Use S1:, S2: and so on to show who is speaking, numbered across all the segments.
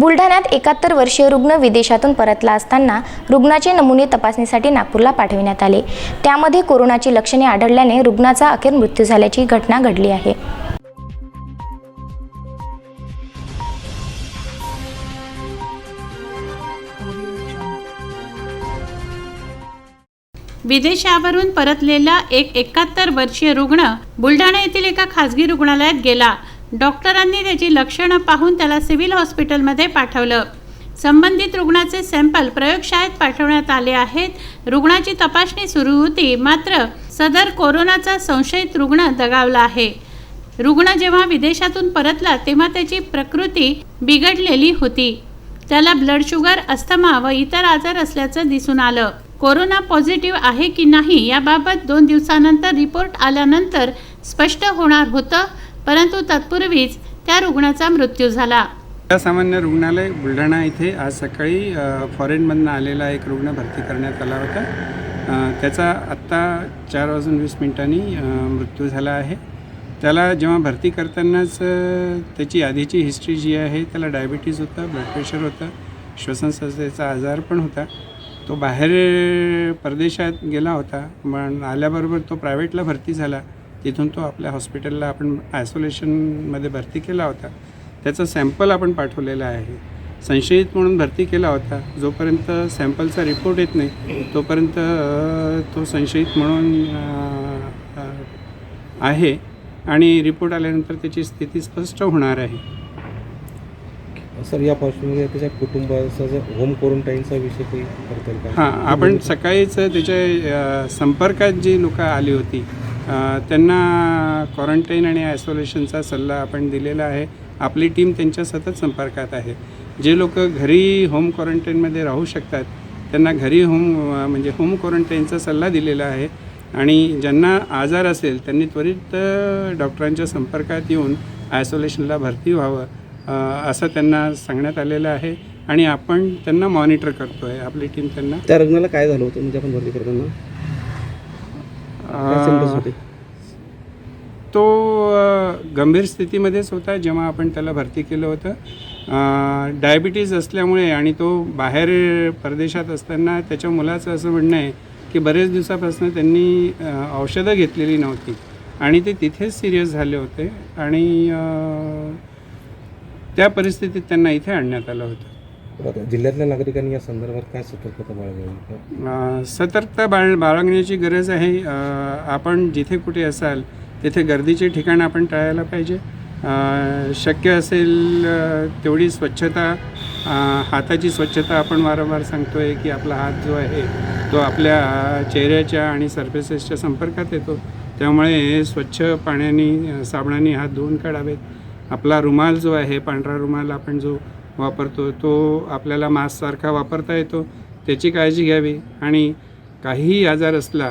S1: बुलढाण्यात 71 वर्षीय रुग्ण विदेशातून परतला असताना रुग्णाचे नमुने तपासणीसाठी नागपूरला पाठविण्यात आले। त्यामध्ये कोरोनाची लक्षणे आढळल्याने रुग्णाचा अखेर मृत्यू झाल्याची घटना घडली आहे।
S2: विदेशावरून परतलेला एक 71 वर्षीय रुग्ण बुलढाणा येथील एका खासगी रुग्णालयात गेला। डॉक्टरांनी त्याची लक्षणे पाहून त्याला सिव्हिल हॉस्पिटलमध्ये पाठवलं। संबंधित रुग्णाचे सॅम्पल प्रयोगशाळेत पाठवण्यात आले आहेत। रुग्णाची तपासणी सुरू होती, मात्र सदर कोरोनाचा संशयित रुग्ण दगावला आहे। रुग्ण जेव्हा विदेशातून परतला तेव्हा त्याची प्रकृती बिघडलेली होती। त्याला ब्लड शुगर, अस्थमा व इतर आजार असल्याचं दिसून आलं। कोरोना पॉझिटिव्ह आहे की नाही याबाबत 2 दिवसानंतर रिपोर्ट आल्यानंतर स्पष्ट होणार होतं, परंतु तत्पूर्वीच त्या रुग्णाचा मृत्यू झाला।
S3: सामान्य रुग्णालय बुलढाणा इथे आज सकाळी फॉरेनमधून आलेला एक रुग्ण भरती करण्यात आला होता। त्याचा आत्ता 4:20 मृत्यू झाला आहे। त्याला जेव्हा भरती करतानाच त्याची आधीची हिस्ट्री जी आहे, त्याला डायबिटीज होता, ब्लड प्रेशर होतं, श्वसनसंस्थेचा आजार पण होता। तो बाहेर परदेशात गेला होता, पण आल्याबरोबर तो प्रायव्हेटला भरती झाला। तिथून तो आपल्या हॉस्पिटलला आपण आयसोलेशनमध्ये भरती केला होता। त्याचा सॅम्पल आपण पाठवलेला आहे। संशयित म्हणून भरती केला होता। जोपर्यंत सॅम्पलचा रिपोर्ट येत नाही तोपर्यंत तो संशयित म्हणून आहे आणि रिपोर्ट आल्यानंतर त्याची स्थिती स्पष्ट होणार आहे।
S4: सर, या पार्श्वभूमीवर त्याच्या कुटुंबाचा होम क्वारंटाईनचा विषय काही करतील का?
S3: हां, आपण सकाळीच त्याच्या संपर्कात जी लोकं आली होती त्यांना क्वारंटाईन आणि आयसोलेशनचा सल्ला आपण दिलेला आहे। आपली टीम त्यांच्या सतत संपर्कात आहे। जे लोक घरी होम क्वारंटाईनमध्ये राहू शकतात त्यांना घरी होम क्वारंटाईनचा सल्ला दिलेला आहे आणि ज्यांना आजार असेल त्यांनी त्वरित डॉक्टरांच्या संपर्कात येऊन आयसोलेशनला भरती व्हावं असं त्यांना सांगण्यात आलेलं आहे आणि आपण त्यांना मॉनिटर करतो आहे। आपली टीम त्यांना
S4: त्या रुग्णाला काय झालं होतं म्हणजे आपण भरती करताना
S3: तो गंभीर स्थितीमध्येच होता जेव्हा आपण त्याला भरती केलं होतं। डायबिटीज असल्यामुळे आणि तो बाहेर परदेशात असताना त्याच्या मुलाचं असं म्हणणं आहे की बरेच दिवसापासून त्यांनी औषधं घेतलेली नव्हती आणि ते तिथेच सिरियस झाले होते आणि त्या परिस्थितीत त्यांना इथे आणण्यात आलं होतं।
S4: जिल्ह्यातल्या नागरिकांनी या संदर्भात काय सतर्कता बाळगावी?
S3: सतर्कता बाळगण्याची गरज आहे। आपण जिथे कुठे असाल तिथे गर्दीचे ठिकाण आपण टाळायला पाहिजे। शक्य असेल तेवढी स्वच्छता, हाताची स्वच्छता आपण वारंवार सांगतो आहे की आपला हात जो आहे तो आपल्या चेहऱ्याच्या आणि सरफेसेसच्या संपर्कात येतो, त्यामुळे स्वच्छ पाण्याने साबणाने हात धुवून काढावेत। आपला रुमाल जो आहे, पांढरा रुमाल आपण जो वापरतो तो आपल्याला मास्कसारखा वापरता येतो, त्याची काळजी घ्यावी आणि काहीही आजार असला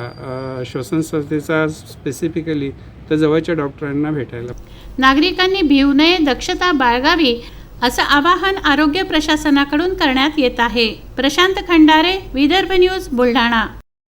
S3: श्वसनसंस्थेचा स्पेसिफिकली तर जवळच्या डॉक्टरांना भेटायला।
S2: नागरिकांनी भिवू नये, दक्षता बाळगावी असं आवाहन आरोग्य प्रशासनाकडून करण्यात येत आहे। प्रशांत खंडारे, विदर्भ न्यूज, बुलढाणा।